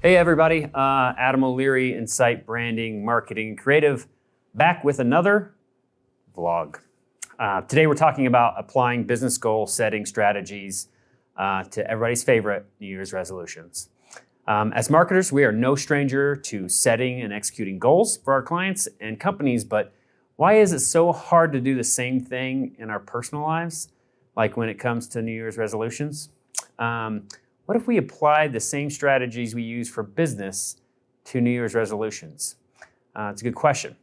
Hey everybody, Adam O'Leary, Encite Branding, Marketing, and Creative, back with another vlog. Today we're talking about applying business goal setting strategies to everybody's favorite New Year's resolutions. As marketers, we are no stranger to setting and executing goals for our clients and companies, but why is it so hard to do the same thing in our personal lives, like when it comes to New Year's resolutions? What if we applied the same strategies we use for business to New Year's resolutions? It's a good question.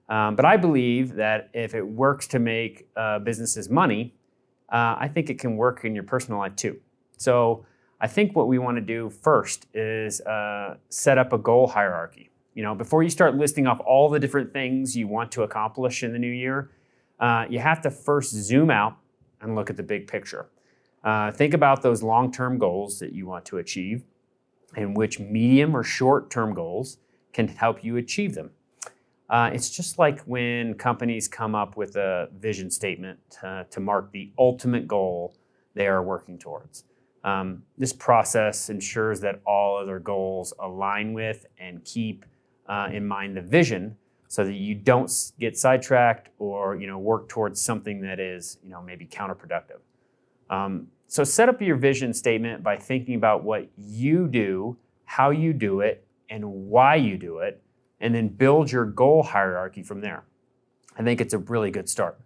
But I believe that if it works to make businesses money, I think it can work in your personal life too. So I think what we want to do first is set up a goal hierarchy. You know, before you start listing off all the different things you want to accomplish in the new year, you have to first zoom out and look at the big picture. Think about those long-term goals that you want to achieve and which medium or short-term goals can help you achieve them. It's just like when companies come up with a vision statement to mark the ultimate goal they are working towards. This process ensures that all other goals align with and keep in mind the vision so that you don't get sidetracked or work towards something that is maybe counterproductive. So set up your vision statement by thinking about what you do, how you do it, and why you do it, and then build your goal hierarchy from there. I think it's a really good start.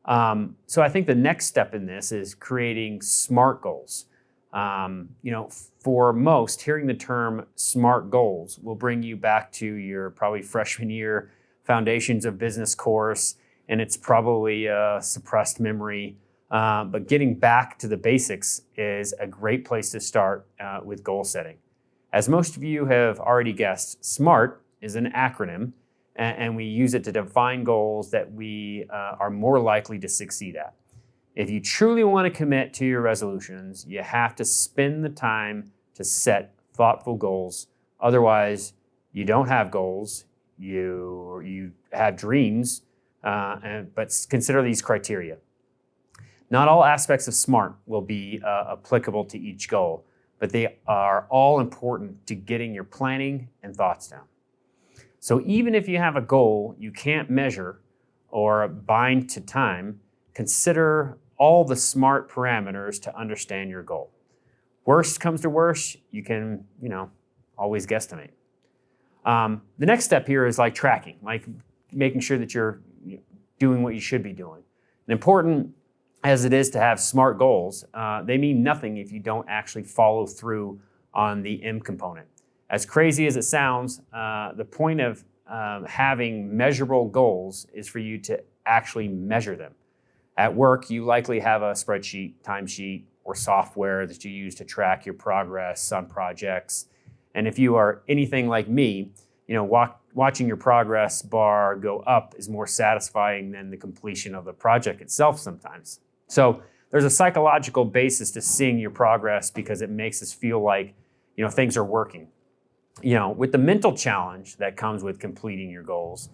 So I think the next step in this is creating SMART goals. For most, hearing the term SMART goals will bring you back to your probably freshman year Foundations of Business course, and it's probably a suppressed memory. But getting back to the basics is a great place to start with goal setting. As most of you have already guessed, SMART is an acronym, and we use it to define goals that we are more likely to succeed at. If you truly want to commit to your resolutions, you have to spend the time to set thoughtful goals. Otherwise, you don't have goals, you have dreams, but consider these criteria. Not all aspects of SMART will be applicable to each goal, but they are all important to getting your planning and thoughts down. So even if you have a goal you can't measure or bind to time, consider all the SMART parameters to understand your goal. Worst comes to worst, you can, always guesstimate. The next step here is like tracking, like making sure that you're doing what you should be doing. And important as it is to have SMART goals, they mean nothing if you don't actually follow through on the M component. As crazy as it sounds, the point of having measurable goals is for you to actually measure them. At work, you likely have a spreadsheet, timesheet, or software that you use to track your progress on projects. And if you are anything like me, watching your progress bar go up is more satisfying than the completion of the project itself sometimes. So there's a psychological basis to seeing your progress because it makes us feel like, things are working. With the mental challenge that comes with completing your goals,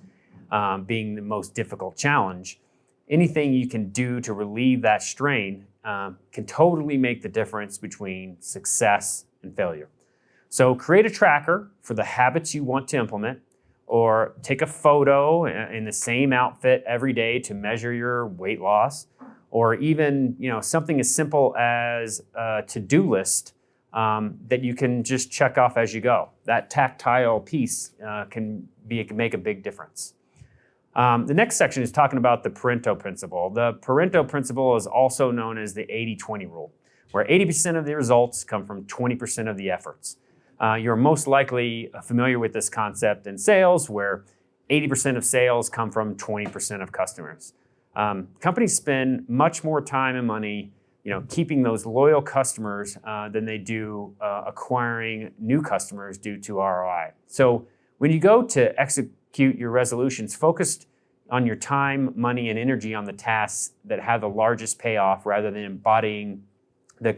being the most difficult challenge, anything you can do to relieve that strain can totally make the difference between success and failure. So create a tracker for the habits you want to implement, or take a photo in the same outfit every day to measure your weight loss, or even something as simple as a to-do list that you can just check off as you go. That tactile piece can make a big difference. The next section is talking about the Pareto principle. The Pareto principle is also known as the 80-20 rule, where 80% of the results come from 20% of the efforts. You're most likely familiar with this concept in sales, where 80% of sales come from 20% of customers. Companies spend much more time and money, keeping those loyal customers than they do acquiring new customers due to ROI. So when you go to execute your resolutions, focus on your time, money, and energy on the tasks that have the largest payoff rather than embodying the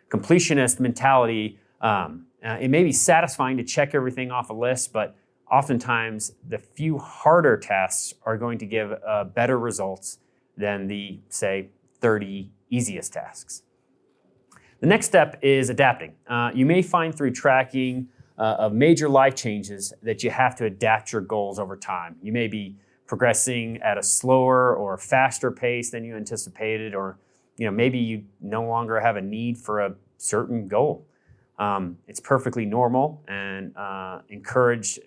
completionist mentality. It may be satisfying to check everything off a list, but oftentimes the few harder tasks are going to give better results than the, say, 30 easiest tasks. The next step is adapting. You may find through tracking of major life changes that you have to adapt your goals over time. You may be progressing at a slower or faster pace than you anticipated, or maybe you no longer have a need for a certain goal. It's perfectly normal and encouraged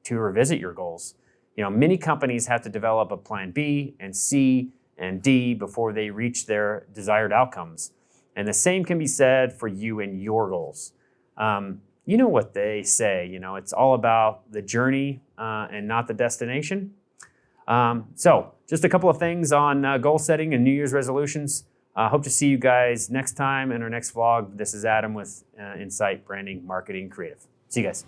to revisit your goals. Many companies have to develop a plan B and C and D before they reach their desired outcomes. And the same can be said for you and your goals. You know what they say, it's all about the journey and not the destination. So just a couple of things on goal setting and New Year's resolutions. Hope to see you guys next time in our next vlog. This is Adam with Encite Branding, Marketing, Creative. See you guys.